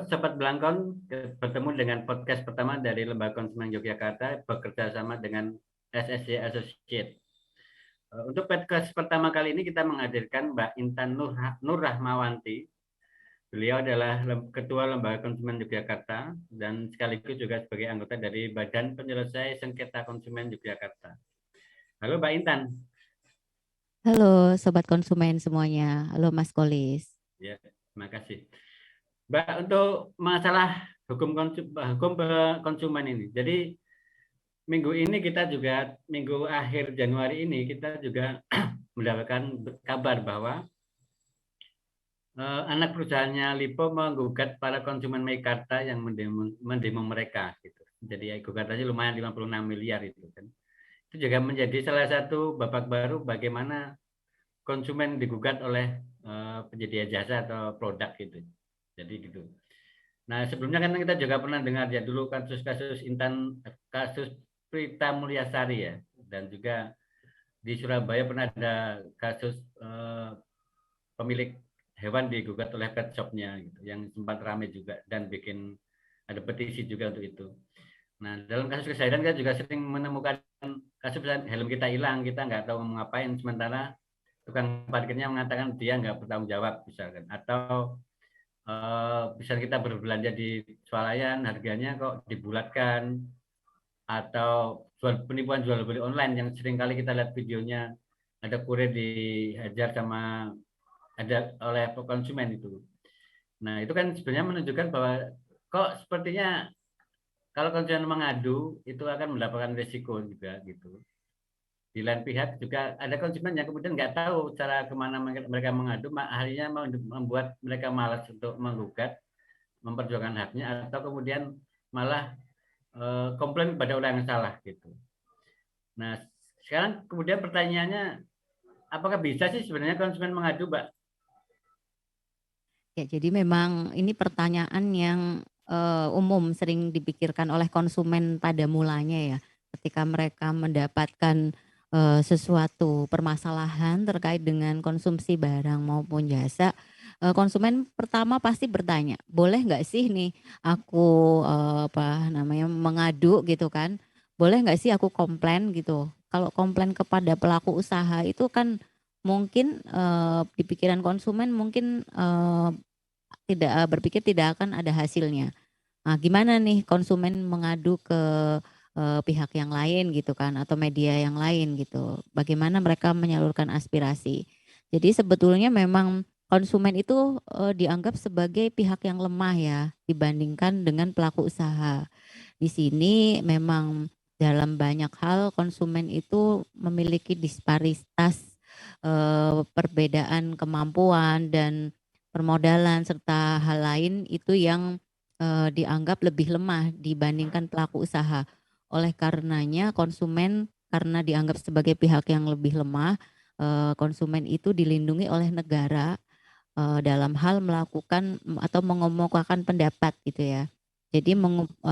Sobat Belangkon, bertemu dengan podcast pertama dari Lembaga Konsumen Yogyakarta bekerja sama dengan SSC Associate. Untuk podcast pertama kali ini kita menghadirkan Mbak Intan Nur Rahmawanti. Beliau adalah Ketua Lembaga Konsumen Yogyakarta dan sekaligus juga sebagai anggota dari Badan Penyelesai Sengketa Konsumen Yogyakarta. Halo Mbak Intan. Halo Sobat Konsumen semuanya. Halo Mas Kolis. Ya, terima kasih. Mbak, untuk masalah hukum konsumen ini. Jadi minggu ini kita juga, minggu akhir Januari ini kita juga mendapatkan kabar bahwa anak perusahaannya Lipo menggugat para konsumen Meikarta yang mendemo mereka gitu. Jadi gugatannya lumayan 56 miliar itu kan. Itu juga menjadi salah satu babak baru bagaimana konsumen digugat oleh penyedia jasa atau produk gitu. Jadi gitu. Nah, sebelumnya kan kita juga pernah dengar ya dulu kasus-kasus kasus Prita Mulyasari ya, dan juga di Surabaya pernah ada kasus pemilik hewan digugat oleh pet shopnya gitu, yang sempat ramai juga dan bikin ada petisi juga untuk itu. Nah, dalam kasus kesehatan kita juga sering menemukan kasus helm kita hilang, kita nggak tahu mau ngapain, sementara tukang parkirnya mengatakan dia nggak bertanggung jawab misalkan, atau bisa kita berbelanja di swalayan harganya kok dibulatkan, atau penipuan jual beli online yang sering kali kita lihat videonya, ada kurir dihajar sama ada oleh konsumen itu. Nah, itu kan sebenarnya menunjukkan bahwa kok sepertinya kalau konsumen mengadu itu akan mendapatkan risiko juga gitu. Di lain pihak juga ada konsumen yang kemudian nggak tahu cara kemana mereka mengadu, akhirnya membuat mereka malas untuk menggugat, memperjuangkan haknya, atau kemudian malah komplain kepada orang yang salah gitu. Nah, sekarang kemudian pertanyaannya, apakah bisa sih sebenarnya konsumen mengadu, Mbak? Ya, jadi memang ini pertanyaan yang umum sering dipikirkan oleh konsumen pada mulanya ya. Ketika mereka mendapatkan sesuatu permasalahan terkait dengan konsumsi barang maupun jasa, konsumen pertama pasti bertanya, boleh nggak sih nih aku mengadu gitu kan? Boleh nggak sih aku komplain gitu? Kalau komplain kepada pelaku usaha itu kan mungkin di pikiran konsumen mungkin tidak berpikir tidak akan ada hasilnya. Nah, gimana nih konsumen mengadu ke pihak yang lain gitu kan atau media yang lain gitu. Bagaimana mereka menyalurkan aspirasi. Jadi sebetulnya memang konsumen itu dianggap sebagai pihak yang lemah ya dibandingkan dengan pelaku usaha. Di sini memang dalam banyak hal konsumen itu memiliki disparitas perbedaan kemampuan dan permodalan serta hal lain itu yang dianggap lebih lemah dibandingkan pelaku usaha. Oleh karenanya konsumen karena dianggap sebagai pihak yang lebih lemah, konsumen itu dilindungi oleh negara dalam hal melakukan atau mengemukakan pendapat gitu ya. Jadi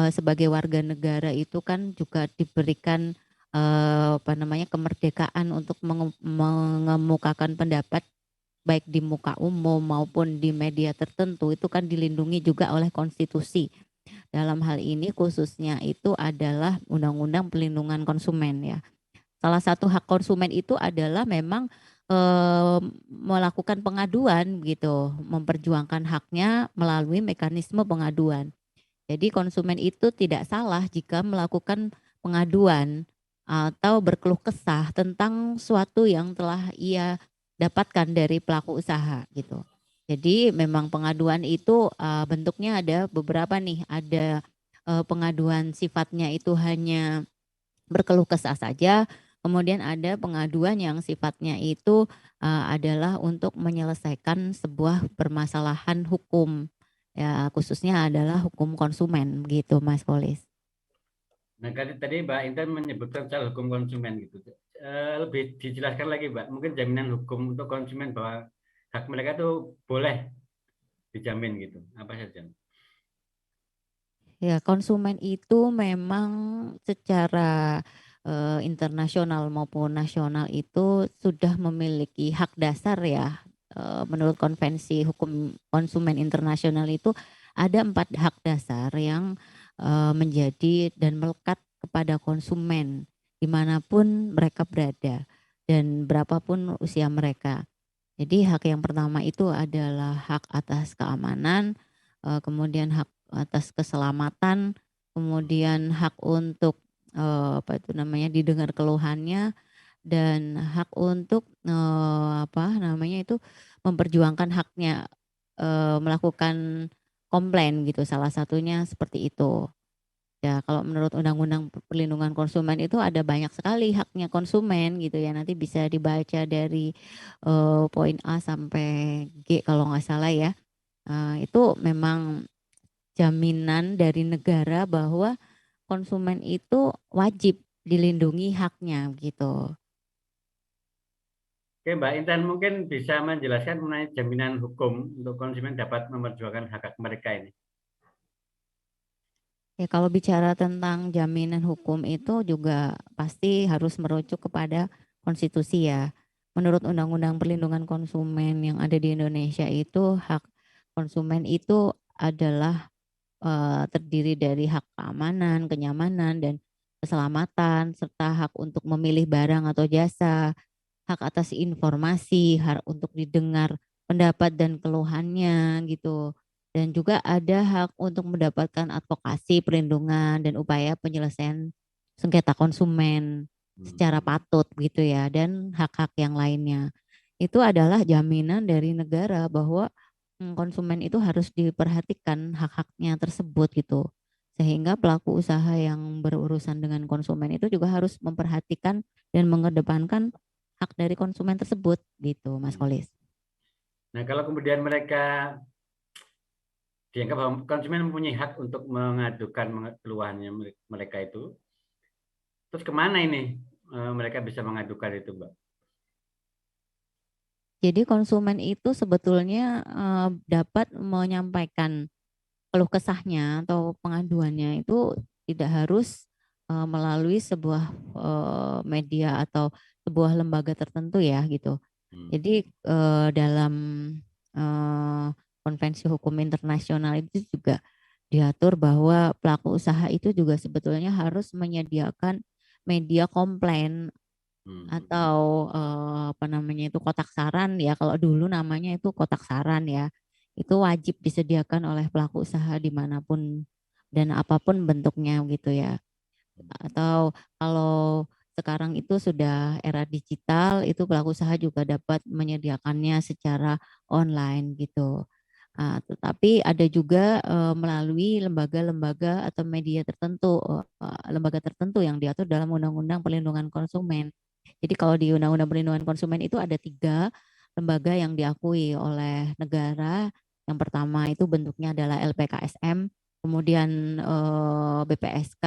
sebagai warga negara itu kan juga diberikan kemerdekaan untuk mengemukakan pendapat baik di muka umum maupun di media tertentu itu kan dilindungi juga oleh konstitusi. Dalam hal ini khususnya itu adalah Undang-Undang Perlindungan Konsumen ya. Salah satu hak konsumen itu adalah memang melakukan pengaduan gitu, memperjuangkan haknya melalui mekanisme pengaduan. Jadi konsumen itu tidak salah jika melakukan pengaduan atau berkeluh kesah tentang suatu yang telah ia dapatkan dari pelaku usaha gitu. Jadi memang pengaduan itu bentuknya ada beberapa nih, ada pengaduan sifatnya itu hanya berkeluh kesah saja, kemudian ada pengaduan yang sifatnya itu adalah untuk menyelesaikan sebuah permasalahan hukum. Ya, khususnya adalah hukum konsumen gitu Mas Kolis. Nah, tadi Mbak Intan menyebutkan soal hukum konsumen gitu. Lebih dijelaskan lagi, Mbak, mungkin jaminan hukum untuk konsumen bahwa hak mereka itu boleh dijamin gitu. Apa saja? Ya, konsumen itu memang secara internasional maupun nasional itu sudah memiliki hak dasar ya. Menurut Konvensi Hukum Konsumen Internasional itu ada 4 hak dasar yang menjadi dan melekat kepada konsumen dimanapun mereka berada dan berapapun usia mereka. Jadi hak yang pertama itu adalah hak atas keamanan, kemudian hak atas keselamatan, kemudian hak untuk apa itu namanya didengar keluhannya dan hak untuk apa namanya itu memperjuangkan haknya melakukan komplain gitu salah satunya seperti itu. Ya, kalau menurut Undang-Undang Perlindungan Konsumen itu ada banyak sekali haknya konsumen gitu ya. Nanti bisa dibaca dari poin A sampai G kalau nggak salah ya. Itu memang jaminan dari negara bahwa konsumen itu wajib dilindungi haknya gitu. Oke, Mbak Intan mungkin bisa menjelaskan mengenai jaminan hukum untuk konsumen dapat memperjuangkan hak-hak mereka ini. Ya kalau bicara tentang jaminan hukum itu juga pasti harus merujuk kepada konstitusi ya. Menurut Undang-Undang Perlindungan Konsumen yang ada di Indonesia itu hak konsumen itu adalah terdiri dari hak keamanan, kenyamanan dan keselamatan serta hak untuk memilih barang atau jasa, hak atas informasi, hak untuk didengar pendapat dan keluhannya gitu. Dan juga ada hak untuk mendapatkan advokasi, perlindungan dan upaya penyelesaian sengketa konsumen secara Hmm. patut gitu ya dan hak-hak yang lainnya. Itu adalah jaminan dari negara bahwa konsumen itu harus diperhatikan hak-haknya tersebut gitu. Sehingga pelaku usaha yang berurusan dengan konsumen itu juga harus memperhatikan dan mengedepankan hak dari konsumen tersebut gitu, Mas Hmm. Kolis. Nah, kalau kemudian mereka dianggap bahwa konsumen mempunyai hak untuk mengadukan keluhannya mereka itu, terus kemana ini mereka bisa mengadukan itu, Mbak? Jadi konsumen itu sebetulnya dapat menyampaikan keluh kesahnya atau pengaduannya itu tidak harus melalui sebuah media atau sebuah lembaga tertentu ya gitu. Hmm. Jadi dalam eh, konvensi hukum internasional itu juga diatur bahwa pelaku usaha itu juga sebetulnya harus menyediakan media komplain Hmm. atau apa namanya itu kotak saran ya kalau dulu namanya itu kotak saran ya itu wajib disediakan oleh pelaku usaha dimanapun dan apapun bentuknya gitu ya atau kalau sekarang itu sudah era digital itu pelaku usaha juga dapat menyediakannya secara online gitu. Tetapi ada juga melalui lembaga-lembaga atau media tertentu, lembaga tertentu yang diatur dalam Undang-Undang Perlindungan Konsumen. Jadi kalau di Undang-Undang Perlindungan Konsumen itu ada 3 lembaga yang diakui oleh negara. Yang pertama itu bentuknya adalah LPKSM, kemudian BPSK,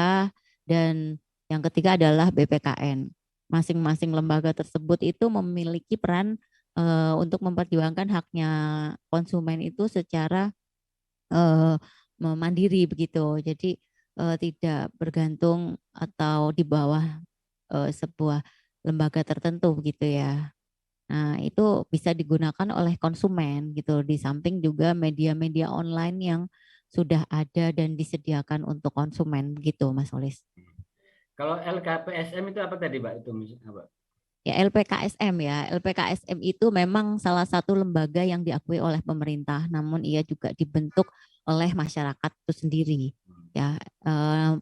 dan yang ketiga adalah BPKN. Masing-masing lembaga tersebut itu memiliki peran untuk memperjuangkan haknya konsumen itu secara eh, mandiri begitu. Jadi tidak bergantung atau di bawah sebuah lembaga tertentu begitu ya. Nah, itu bisa digunakan oleh konsumen gitu. Di samping juga media-media online yang sudah ada dan disediakan untuk konsumen gitu, Mas Olis. Kalau LKPSM itu apa tadi, Mbak? Itu apa? Ya LPKSM ya, LPKSM itu memang salah satu lembaga yang diakui oleh pemerintah, namun ia juga dibentuk oleh masyarakat itu sendiri. Ya,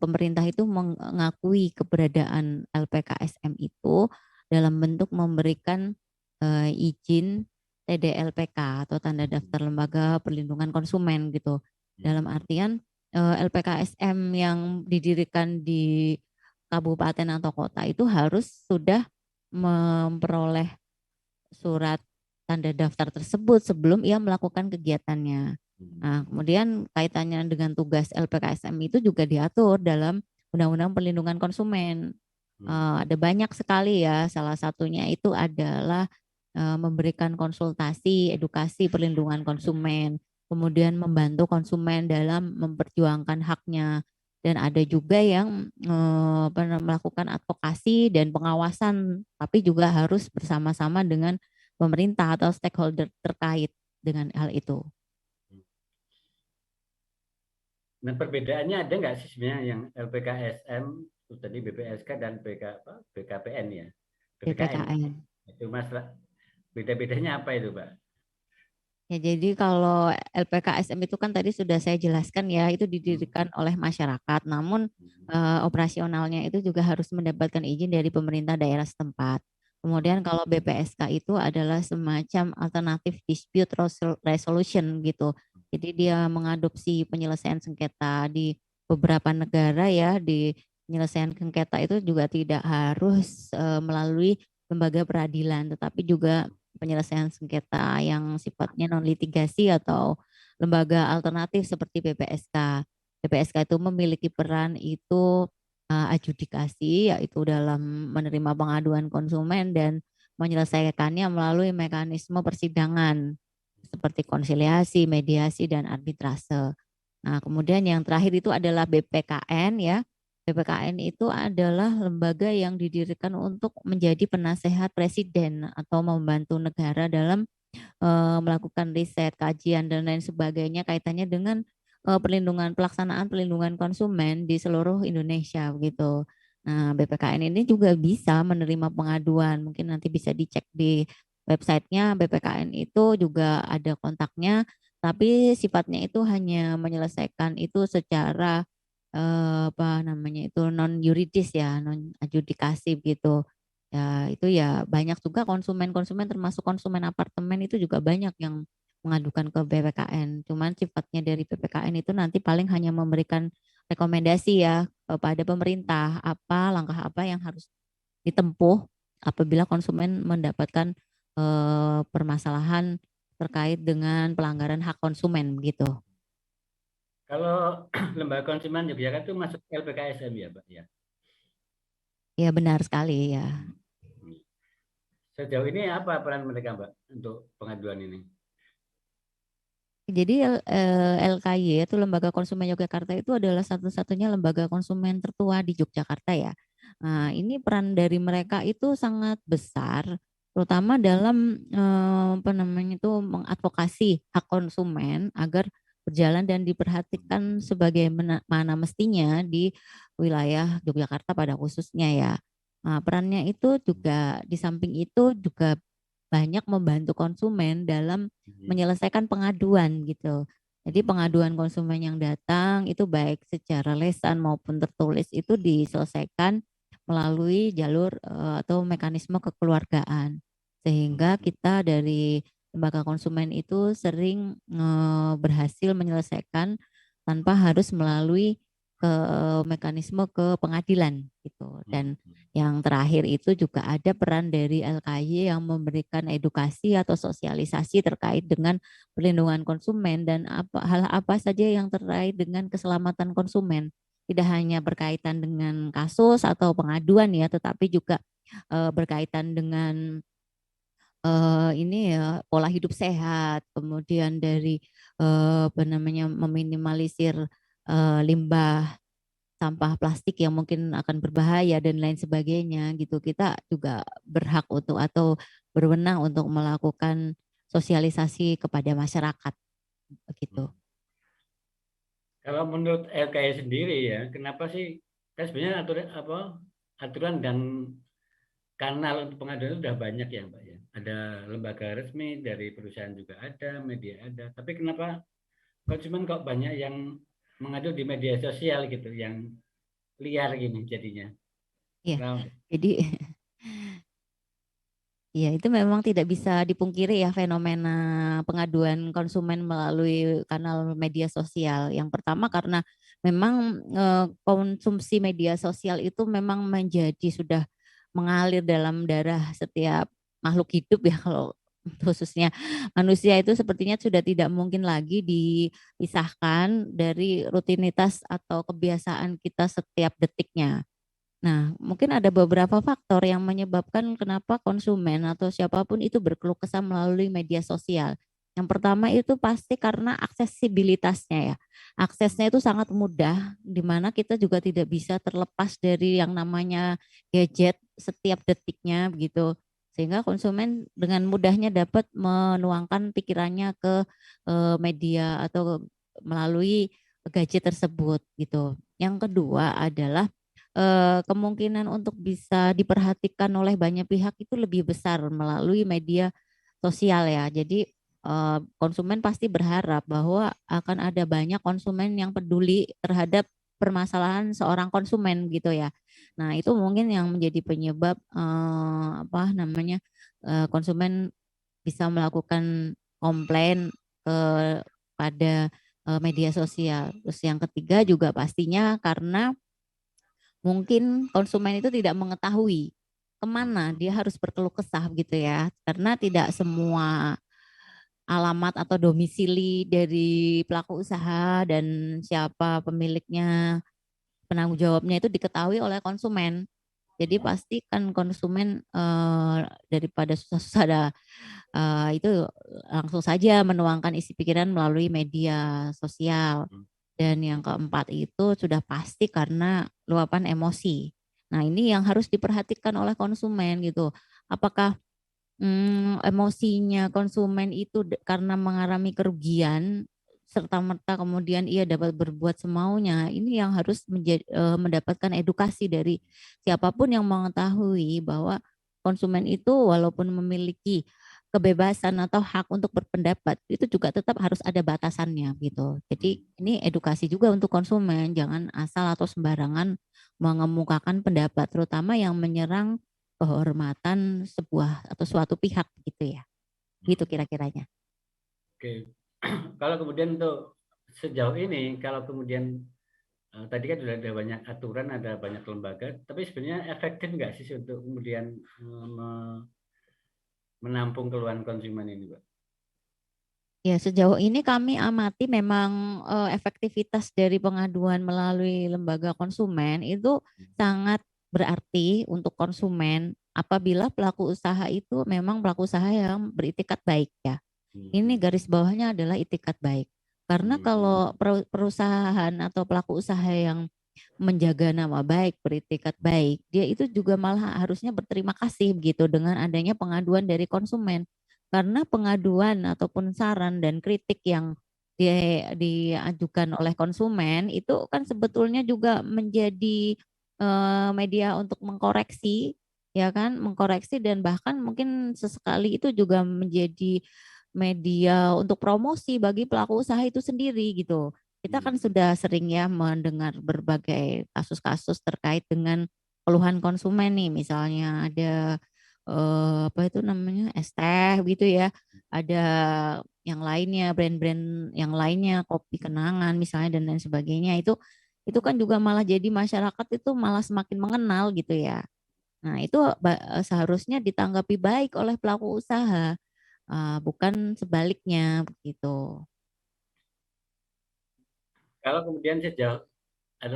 pemerintah itu mengakui keberadaan LPKSM itu dalam bentuk memberikan izin TDLPK atau Tanda Daftar Lembaga Perlindungan Konsumen gitu. Dalam artian LPKSM yang didirikan di kabupaten atau kota itu harus sudah memperoleh surat tanda daftar tersebut sebelum ia melakukan kegiatannya. Nah, kemudian kaitannya dengan tugas LPKSM itu juga diatur dalam Undang-Undang Perlindungan Konsumen. Ada banyak sekali ya, salah satunya itu adalah memberikan konsultasi, edukasi perlindungan konsumen, kemudian membantu konsumen dalam memperjuangkan haknya, dan ada juga yang melakukan advokasi dan pengawasan, tapi juga harus bersama-sama dengan pemerintah atau stakeholder terkait dengan hal itu. Nah, perbedaannya ada nggak sih sebenarnya yang LPKSM, terus tadi BPSK dan BKPN ya? BPKN BPKN. itu masalah beda-bedanya apa itu, Pak? Ya, jadi kalau LPKSM itu kan tadi sudah saya jelaskan ya, itu Hmm. didirikan oleh masyarakat, namun operasionalnya itu juga harus mendapatkan izin dari pemerintah daerah setempat. Kemudian kalau BPSK itu adalah semacam alternatif dispute resolution gitu. Jadi dia mengadopsi penyelesaian sengketa di beberapa negara ya, di penyelesaian sengketa itu juga tidak harus melalui lembaga peradilan, tetapi juga penyelesaian sengketa yang sifatnya non litigasi atau lembaga alternatif seperti BPSK. BPSK itu memiliki peran itu adjudikasi, yaitu dalam menerima pengaduan konsumen dan menyelesaikannya melalui mekanisme persidangan seperti konsiliasi, mediasi, dan arbitrase. Nah, kemudian yang terakhir itu adalah BPKN ya. BPKN itu adalah lembaga yang didirikan untuk menjadi penasehat presiden atau membantu negara dalam melakukan riset, kajian dan lain sebagainya kaitannya dengan pelaksanaan perlindungan konsumen di seluruh Indonesia begitu. Nah, BPKN ini juga bisa menerima pengaduan. Mungkin nanti bisa dicek di websitenya BPKN itu juga ada kontaknya, tapi sifatnya itu hanya menyelesaikan itu secara apa namanya itu non yuridis ya, non adjudikasi gitu. Ya, itu ya banyak juga konsumen-konsumen termasuk konsumen apartemen itu juga banyak yang mengadukan ke BPKN. Cuman sifatnya dari BPKN itu nanti paling hanya memberikan rekomendasi ya kepada pemerintah apa langkah apa yang harus ditempuh apabila konsumen mendapatkan permasalahan terkait dengan pelanggaran hak konsumen gitu. Kalau lembaga konsumen Yogyakarta itu masuk LPKSM ya, Pak ya? Ya benar sekali ya. Sejauh ini apa peran mereka, Mbak, untuk pengaduan ini? Jadi LKY itu Lembaga Konsumen Yogyakarta itu adalah satu-satunya lembaga konsumen tertua di Yogyakarta ya. Nah, ini peran dari mereka itu sangat besar, terutama dalam apa namanya itu mengadvokasi hak konsumen agar berjalan dan diperhatikan sebagaimana mestinya di wilayah Yogyakarta pada khususnya ya. Nah, perannya itu juga di samping itu juga banyak membantu konsumen dalam menyelesaikan pengaduan gitu. Jadi pengaduan konsumen yang datang itu baik secara lesan maupun tertulis itu diselesaikan melalui jalur atau mekanisme kekeluargaan. Sehingga kita dari lembaga konsumen itu sering berhasil menyelesaikan tanpa harus melalui ke mekanisme ke pengadilan gitu. Dan yang terakhir itu juga ada peran dari LKY yang memberikan edukasi atau sosialisasi terkait dengan perlindungan konsumen dan hal apa saja yang terkait dengan keselamatan konsumen. Tidak hanya berkaitan dengan kasus atau pengaduan ya, tetapi juga berkaitan dengan ini ya pola hidup sehat, kemudian dari apa namanya meminimalisir limbah sampah plastik yang mungkin akan berbahaya dan lain sebagainya gitu. Kita juga berhak untuk atau berwenang untuk melakukan sosialisasi kepada masyarakat begitu. Kalau menurut LKI sendiri ya, kenapa sih kan sebenarnya aturan dan kanal untuk pengaduan itu sudah banyak ya, Mbak ya. Ada lembaga resmi dari perusahaan juga ada, media ada. Tapi kenapa konsumen kok banyak yang mengadu di media sosial gitu, yang liar gini jadinya. Iya. Nah, Jadi ya itu memang tidak bisa dipungkiri ya fenomena pengaduan konsumen melalui kanal media sosial. Yang pertama karena memang konsumsi media sosial itu memang menjadi sudah mengalir dalam darah setiap makhluk hidup ya kalau khususnya manusia itu sepertinya sudah tidak mungkin lagi dipisahkan dari rutinitas atau kebiasaan kita setiap detiknya. Nah, mungkin ada beberapa faktor yang menyebabkan kenapa konsumen atau siapapun itu berkeluh kesah melalui media sosial. Yang pertama itu pasti karena aksesibilitasnya ya. Aksesnya itu sangat mudah, di mana kita juga tidak bisa terlepas dari yang namanya gadget setiap detiknya begitu. Sehingga konsumen dengan mudahnya dapat menuangkan pikirannya ke media atau melalui gadget tersebut gitu. Yang kedua adalah kemungkinan untuk bisa diperhatikan oleh banyak pihak itu lebih besar melalui media sosial ya. Jadi konsumen pasti berharap bahwa akan ada banyak konsumen yang peduli terhadap permasalahan seorang konsumen gitu ya. Nah, itu mungkin yang menjadi penyebab apa namanya konsumen bisa melakukan komplain pada media sosial. Terus yang ketiga juga pastinya karena mungkin konsumen itu tidak mengetahui kemana dia harus berkeluh kesah gitu ya. Karena tidak semua alamat atau domisili dari pelaku usaha dan siapa pemiliknya, penanggung jawabnya itu diketahui oleh konsumen. Jadi pasti kan konsumen daripada susah-susah ada itu langsung saja menuangkan isi pikiran melalui media sosial. Dan yang keempat itu sudah pasti karena luapan emosi. Nah, ini yang harus diperhatikan oleh konsumen gitu. Apakah emosinya konsumen itu karena mengalami kerugian serta merta kemudian ia dapat berbuat semaunya. Ini yang harus mendapatkan edukasi dari siapapun yang mengetahui bahwa konsumen itu walaupun memiliki kebebasan atau hak untuk berpendapat itu juga tetap harus ada batasannya gitu. Jadi ini edukasi juga untuk konsumen, jangan asal atau sembarangan mengemukakan pendapat terutama yang menyerang kehormatan sebuah atau suatu pihak gitu ya. Gitu kira-kiranya. Oke. Kalau kemudian untuk sejauh ini, kalau kemudian tadi kan sudah ada banyak aturan, ada banyak lembaga, tapi sebenarnya efektif nggak sih untuk kemudian menampung keluhan konsumen ini, Pak? Ya, sejauh ini kami amati memang efektivitas dari pengaduan melalui lembaga konsumen itu sangat berarti untuk konsumen apabila pelaku usaha itu memang pelaku usaha yang beritikat baik ya. Ini garis bawahnya adalah itikat baik. Karena kalau perusahaan atau pelaku usaha yang menjaga nama baik, beritikat baik, dia itu juga malah harusnya berterima kasih gitu dengan adanya pengaduan dari konsumen. Karena pengaduan ataupun saran dan kritik yang diajukan oleh konsumen itu kan sebetulnya juga menjadi media untuk mengkoreksi, ya kan, mengkoreksi dan bahkan mungkin sesekali itu juga menjadi media untuk promosi bagi pelaku usaha itu sendiri gitu. Kita kan sudah sering ya mendengar berbagai kasus-kasus terkait dengan keluhan konsumen nih, misalnya ada apa itu namanya es teh gitu ya, ada yang lainnya brand-brand yang lainnya kopi kenangan misalnya dan lain sebagainya itu kan juga malah jadi masyarakat itu malah semakin mengenal gitu ya. Nah itu seharusnya ditanggapi baik oleh pelaku usaha, bukan sebaliknya begitu. Kalau kemudian sejauh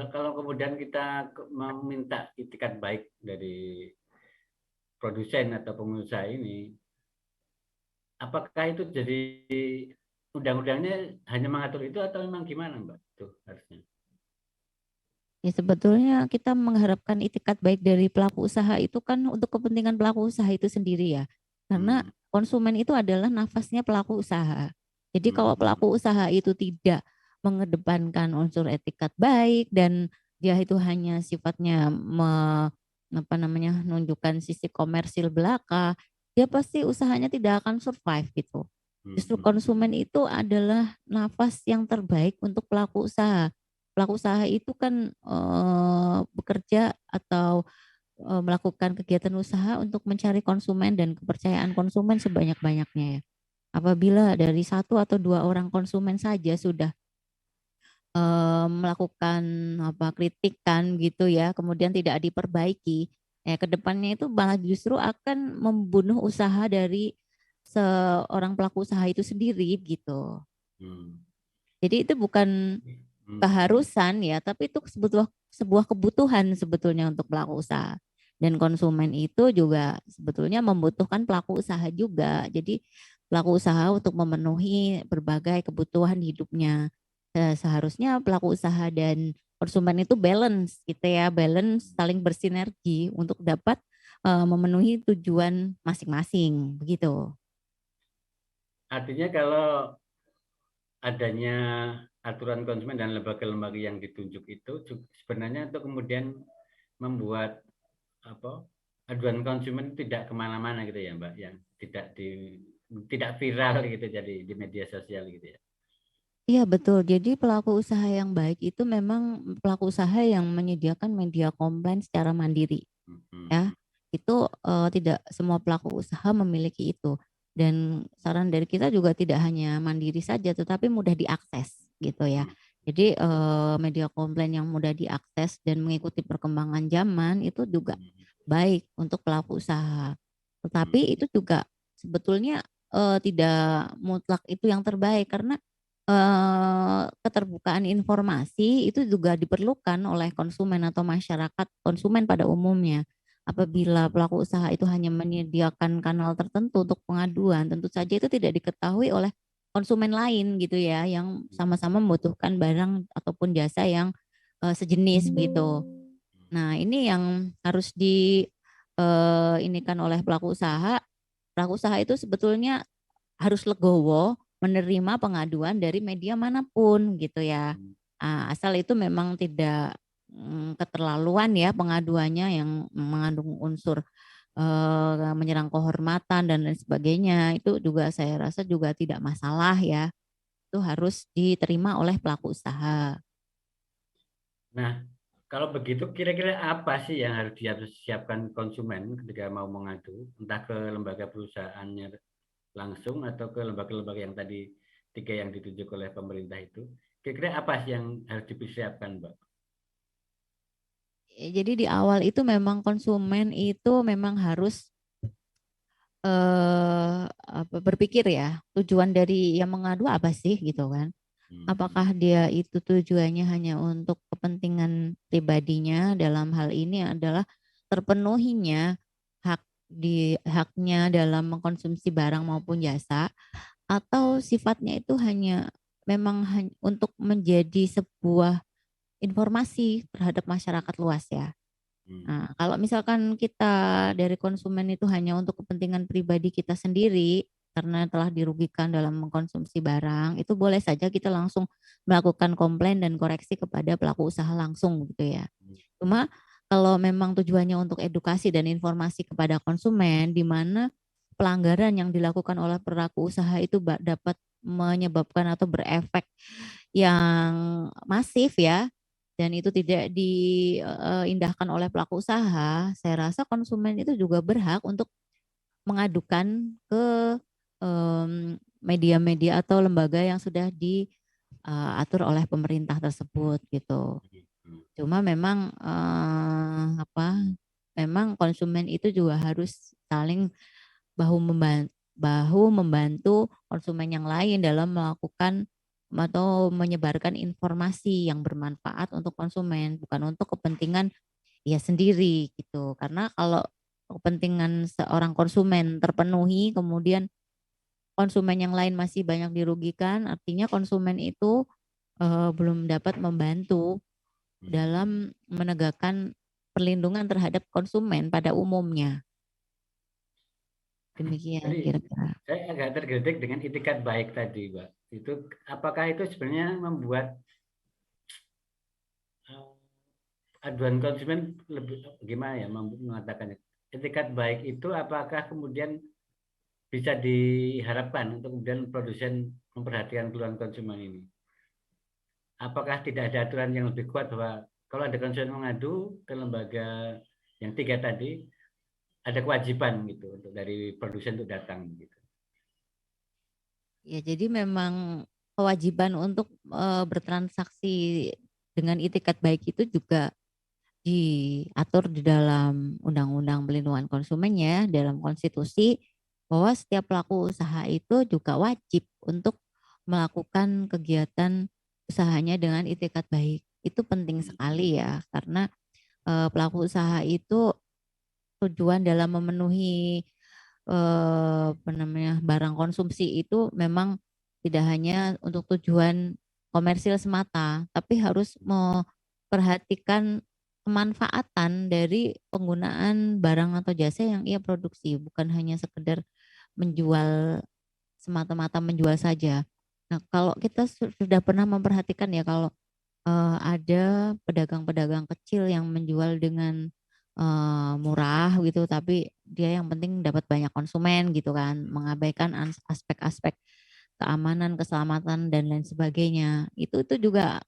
kalau kemudian kita meminta itikat baik dari produsen atau pengusaha ini, apakah itu jadi undang-undangnya hanya mengatur itu atau memang gimana, Mbak? Itu harusnya. Ya sebetulnya kita mengharapkan itikat baik dari pelaku usaha itu kan untuk kepentingan pelaku usaha itu sendiri ya. Karena konsumen itu adalah nafasnya pelaku usaha. Jadi kalau pelaku usaha itu tidak mengedepankan unsur etikat baik dan dia itu hanya sifatnya apa namanya menunjukkan sisi komersil belaka, dia pasti usahanya tidak akan survive gitu. Justru konsumen itu adalah nafas yang terbaik untuk pelaku usaha. Pelaku usaha itu kan bekerja atau melakukan kegiatan usaha untuk mencari konsumen dan kepercayaan konsumen sebanyak-banyaknya ya. Apabila dari satu atau dua orang konsumen saja sudah melakukan apa kritikan gitu ya, kemudian tidak diperbaiki, ya kedepannya itu malah justru akan membunuh usaha dari seorang pelaku usaha itu sendiri gitu. Jadi itu bukan keharusan ya, tapi itu sebuah kebutuhan sebetulnya untuk pelaku usaha. Dan konsumen itu juga sebetulnya membutuhkan pelaku usaha juga. Jadi pelaku usaha untuk memenuhi berbagai kebutuhan hidupnya. Seharusnya pelaku usaha dan konsumen itu balance gitu ya, balance saling bersinergi untuk dapat memenuhi tujuan masing-masing begitu. Artinya kalau adanya aturan konsumen dan lembaga-lembaga yang ditunjuk itu sebenarnya untuk kemudian membuat apa aduan konsumen tidak kemana-mana gitu ya Mbak, yang tidak viral gitu jadi di media sosial gitu ya. Iya betul. Jadi pelaku usaha yang baik itu memang pelaku usaha yang menyediakan media komplain secara mandiri. Ya, Hmm. itu tidak semua pelaku usaha memiliki itu. Dan saran dari kita juga tidak hanya mandiri saja, tetapi mudah diakses gitu ya. Hmm. Jadi media komplain yang mudah diakses dan mengikuti perkembangan zaman itu juga baik untuk pelaku usaha. Hmm. Tetapi itu juga sebetulnya tidak mutlak itu yang terbaik karena keterbukaan informasi itu juga diperlukan oleh konsumen atau masyarakat konsumen pada umumnya. Apabila pelaku usaha itu hanya menyediakan kanal tertentu untuk pengaduan, tentu saja itu tidak diketahui oleh konsumen lain gitu ya, yang sama-sama membutuhkan barang ataupun jasa yang sejenis gitu. Nah, ini yang harus inikan oleh pelaku usaha. Pelaku usaha itu sebetulnya harus legowo menerima pengaduan dari media manapun gitu ya. Asal itu memang tidak keterlaluan ya pengaduannya yang mengandung unsur menyerang kehormatan dan lain sebagainya. Itu juga saya rasa juga tidak masalah ya. Itu harus diterima oleh pelaku usaha. Nah, kalau begitu kira-kira apa sih yang harus disiapkan konsumen ketika mau mengadu, entah ke lembaga perusahaannya langsung atau ke lembaga-lembaga yang tadi tiga yang ditunjuk oleh pemerintah itu? Kira-kira apa sih yang harus dipersiapkan, Mbak? Jadi di awal itu memang konsumen itu memang harus berpikir ya, tujuan dari yang mengadu apa sih gitu kan. Hmm. Apakah dia itu tujuannya hanya untuk kepentingan pribadinya, dalam hal ini adalah terpenuhinya haknya dalam mengkonsumsi barang maupun jasa, atau sifatnya itu hanya memang untuk menjadi sebuah informasi terhadap masyarakat luas ya. Hmm. Nah, kalau misalkan kita dari konsumen itu hanya untuk kepentingan pribadi kita sendiri karena telah dirugikan dalam mengkonsumsi barang, itu boleh saja kita langsung melakukan komplain dan koreksi kepada pelaku usaha langsung gitu ya. Hmm. Cuma kalau memang tujuannya untuk edukasi dan informasi kepada konsumen, di mana pelanggaran yang dilakukan oleh pelaku usaha itu dapat menyebabkan atau berefek yang masif ya, dan itu tidak diindahkan oleh pelaku usaha, saya rasa konsumen itu juga berhak untuk mengadukan ke media-media atau lembaga yang sudah diatur oleh pemerintah tersebut gitu. Hmm. Cuma memang memang konsumen itu juga harus saling bahu membantu konsumen yang lain dalam melakukan atau menyebarkan informasi yang bermanfaat untuk konsumen, bukan untuk kepentingan dia sendiri gitu. Karena kalau kepentingan seorang konsumen terpenuhi, kemudian konsumen yang lain masih banyak dirugikan, artinya konsumen itu belum dapat membantu Hmm. dalam menegakkan perlindungan terhadap konsumen pada umumnya. Demikian Jadi kira-kira. saya agak tergelitik dengan itikat baik tadi, Mbak. Itu apakah itu sebenarnya membuat aduan konsumen lebih gimana ya mengatakannya? Etikat baik itu apakah kemudian bisa diharapkan untuk kemudian produsen memperhatikan keluhan konsumen ini? Apakah tidak ada aturan yang lebih kuat bahwa kalau ada konsumen mengadu ke lembaga yang tiga tadi, ada kewajiban gitu untuk dari produsen untuk datang gitu. Ya, jadi memang kewajiban untuk bertransaksi dengan itikat baik itu juga diatur di dalam Undang-Undang Pelindungan Konsumen ya, dalam konstitusi bahwa setiap pelaku usaha itu juga wajib untuk melakukan kegiatan usahanya dengan itikat baik. Itu penting sekali ya, karena pelaku usaha itu tujuan dalam memenuhi apa namanya barang konsumsi itu memang tidak hanya untuk tujuan komersil semata, tapi harus memperhatikan kemanfaatan dari penggunaan barang atau jasa yang ia produksi, bukan hanya sekedar menjual semata-mata menjual saja. Nah, kalau kita sudah pernah memperhatikan ya kalau ada pedagang-pedagang kecil yang menjual dengan murah gitu, tapi dia yang penting dapat banyak konsumen gitu kan, mengabaikan aspek-aspek keamanan, keselamatan dan lain sebagainya. Itu juga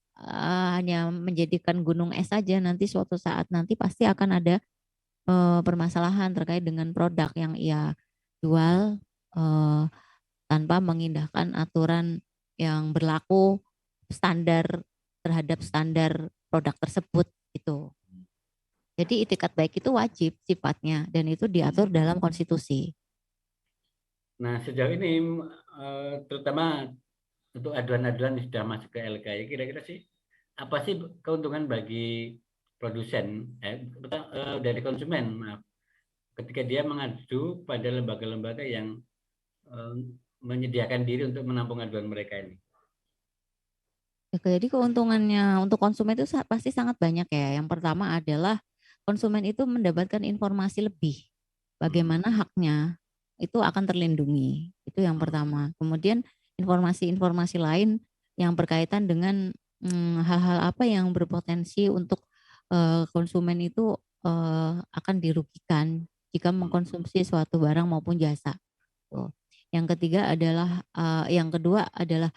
hanya menjadikan gunung es saja, nanti suatu saat nanti pasti akan ada permasalahan terkait dengan produk yang ia jual eh, tanpa mengindahkan aturan yang berlaku standar terhadap standar produk tersebut itu. Jadi itikat baik itu wajib sifatnya dan itu diatur dalam konstitusi. Nah, sejauh ini terutama untuk aduan-aduan yang sudah masuk ke LKI, kira-kira sih apa sih keuntungan bagi produsen dari konsumen, maaf, ketika dia mengadu pada lembaga-lembaga yang eh, menyediakan diri untuk menampung aduan mereka ini. Jadi keuntungannya untuk konsumen itu pasti sangat banyak ya. Yang pertama adalah konsumen itu mendapatkan informasi lebih. Bagaimana haknya itu akan terlindungi. Itu yang pertama. Kemudian informasi-informasi lain yang berkaitan dengan hal-hal apa yang berpotensi untuk konsumen itu akan dirugikan jika mengkonsumsi suatu barang maupun jasa. Tuh. Yang ketiga adalah yang kedua adalah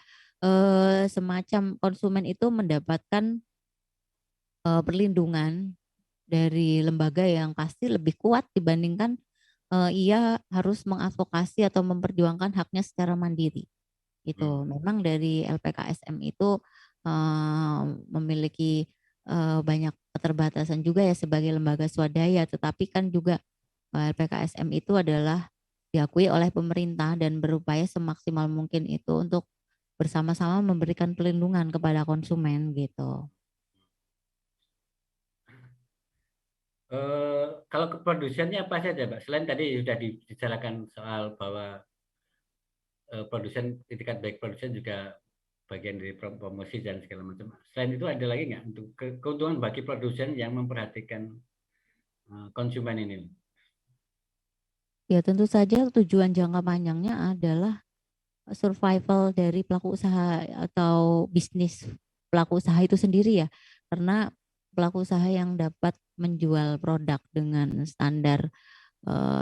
semacam konsumen itu mendapatkan perlindungan dari lembaga yang pasti lebih kuat dibandingkan ia harus mengadvokasi atau memperjuangkan haknya secara mandiri. Itu memang dari LPKSM itu memiliki banyak keterbatasan juga ya sebagai lembaga swadaya, tetapi kan juga LPKSM itu adalah diakui oleh pemerintah dan berupaya semaksimal mungkin itu untuk bersama-sama memberikan perlindungan kepada konsumen gitu. Kalau ke produsennya apa saja, Pak? Selain tadi sudah dibicarakan soal bahwa produsen, itikat baik produsen juga bagian dari promosi dan segala macam. Selain itu ada lagi nggak untuk keuntungan bagi produsen yang memperhatikan konsumen ini? Ya tentu saja tujuan jangka panjangnya adalah survival dari pelaku usaha atau bisnis pelaku usaha itu sendiri ya. Karena pelaku usaha yang dapat menjual produk dengan standar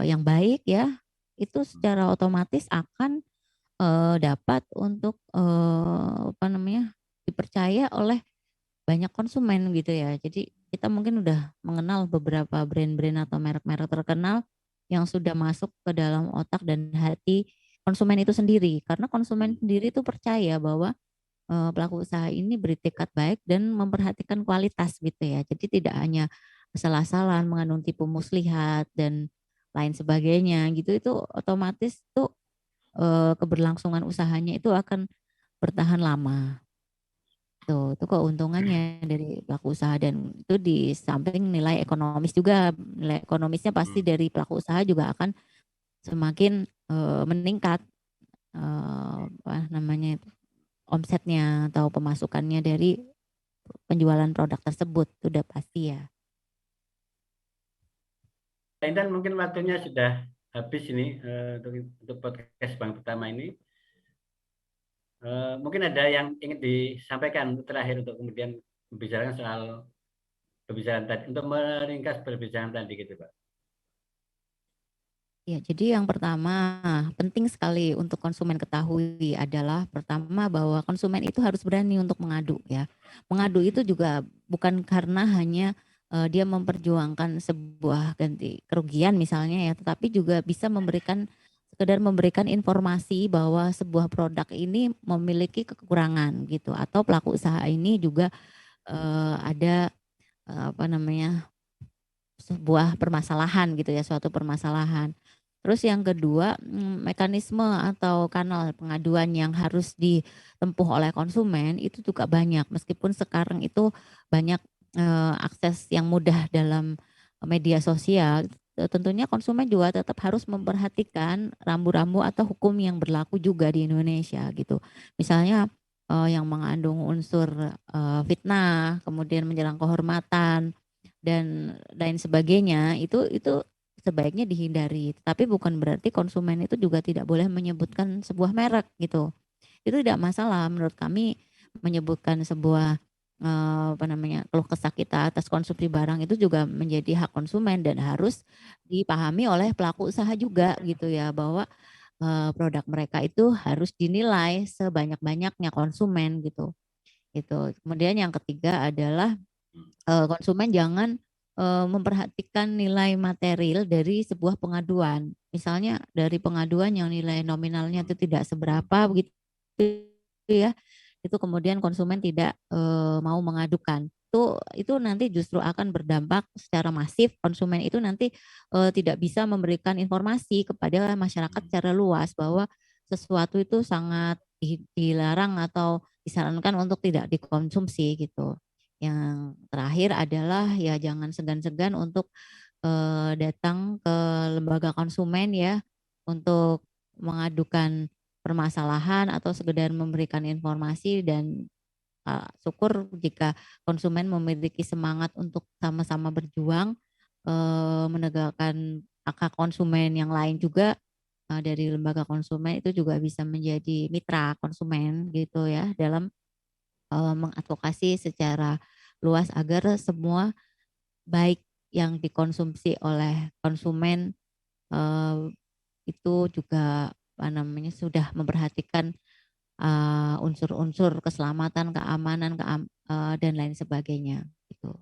yang baik ya, itu secara otomatis akan dapat untuk apa namanya dipercaya oleh banyak konsumen gitu ya. Jadi kita mungkin udah mengenal beberapa brand-brand atau merek-merek terkenal yang sudah masuk ke dalam otak dan hati konsumen itu sendiri. Karena konsumen sendiri itu percaya bahwa pelaku usaha ini beretikat baik dan memperhatikan kualitas gitu ya. Jadi tidak hanya asal-asalan mengandung tipu muslihat dan lain sebagainya gitu, itu otomatis tuh keberlangsungan usahanya itu akan bertahan lama. Tuh, itu keuntungannya dari pelaku usaha dan itu di samping nilai ekonomis juga, nilai ekonomisnya pasti dari pelaku usaha juga akan semakin meningkat apa namanya itu, omsetnya atau pemasukannya dari penjualan produk tersebut, itu udah pasti ya. Dan mungkin waktunya sudah habis ini untuk podcast Bang pertama ini. Mungkin ada yang ingin disampaikan terakhir untuk kemudian membicarakan soal pembicaraan tadi, untuk meringkas perbincangan tadi gitu, Pak. Ya, jadi yang pertama penting sekali untuk konsumen ketahui adalah pertama bahwa konsumen itu harus berani untuk mengadu ya. Mengadu itu juga bukan karena hanya dia memperjuangkan sebuah ganti kerugian misalnya ya, tetapi juga bisa sekedar memberikan informasi bahwa sebuah produk ini memiliki kekurangan gitu atau pelaku usaha ini juga ada apa namanya sebuah permasalahan gitu ya, suatu permasalahan. Terus yang kedua, mekanisme atau kanal pengaduan yang harus ditempuh oleh konsumen itu juga banyak. Meskipun sekarang itu banyak akses yang mudah dalam media sosial, tentunya konsumen juga tetap harus memperhatikan rambu-rambu atau hukum yang berlaku juga di Indonesia gitu. Misalnya yang mengandung unsur fitnah, kemudian menyerang kehormatan dan lain sebagainya itu sebaiknya dihindari. Tapi bukan berarti konsumen itu juga tidak boleh menyebutkan sebuah merek gitu. itu tidak masalah menurut kami menyebutkan sebuah keluh kesah kita atas konsumsi barang itu juga menjadi hak konsumen dan harus dipahami oleh pelaku usaha juga gitu ya bahwa produk mereka itu harus dinilai sebanyak-banyaknya konsumen gitu. Gitu. Kemudian yang ketiga adalah konsumen jangan memperhatikan nilai material dari sebuah pengaduan. Misalnya dari pengaduan yang nilai nominalnya itu tidak seberapa begitu ya, itu kemudian konsumen tidak mau mengadukan. Itu nanti justru akan berdampak secara masif, konsumen itu nanti tidak bisa memberikan informasi kepada masyarakat secara luas bahwa sesuatu itu sangat dilarang atau disarankan untuk tidak dikonsumsi gitu. Yang terakhir adalah ya jangan segan-segan untuk datang ke lembaga konsumen ya untuk mengadukan permasalahan atau sekedar memberikan informasi dan syukur jika konsumen memiliki semangat untuk sama-sama berjuang menegakkan hak konsumen yang lain juga dari lembaga konsumen itu juga bisa menjadi mitra konsumen gitu ya dalam mengadvokasi secara luas agar semua baik yang dikonsumsi oleh konsumen eh, itu juga apa namanya sudah memperhatikan unsur-unsur keselamatan, keamanan, dan lain sebagainya gitu.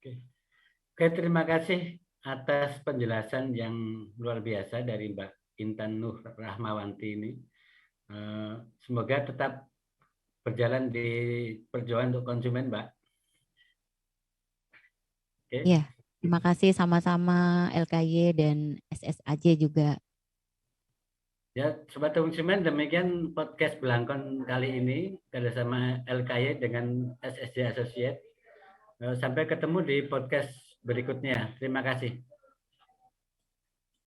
Oke, terima kasih atas penjelasan yang luar biasa dari Mbak Intan Nur Rahmawanti ini. Semoga tetap berjalan di perjuangan untuk konsumen, Mbak. Oke. Iya, terima kasih sama-sama LKY dan SSAJ juga. Ya, Sobat Konsumen, demikian podcast Belangkon kali ini kerjasama LKY dengan SSJ Associate. Sampai ketemu di podcast berikutnya. Terima kasih.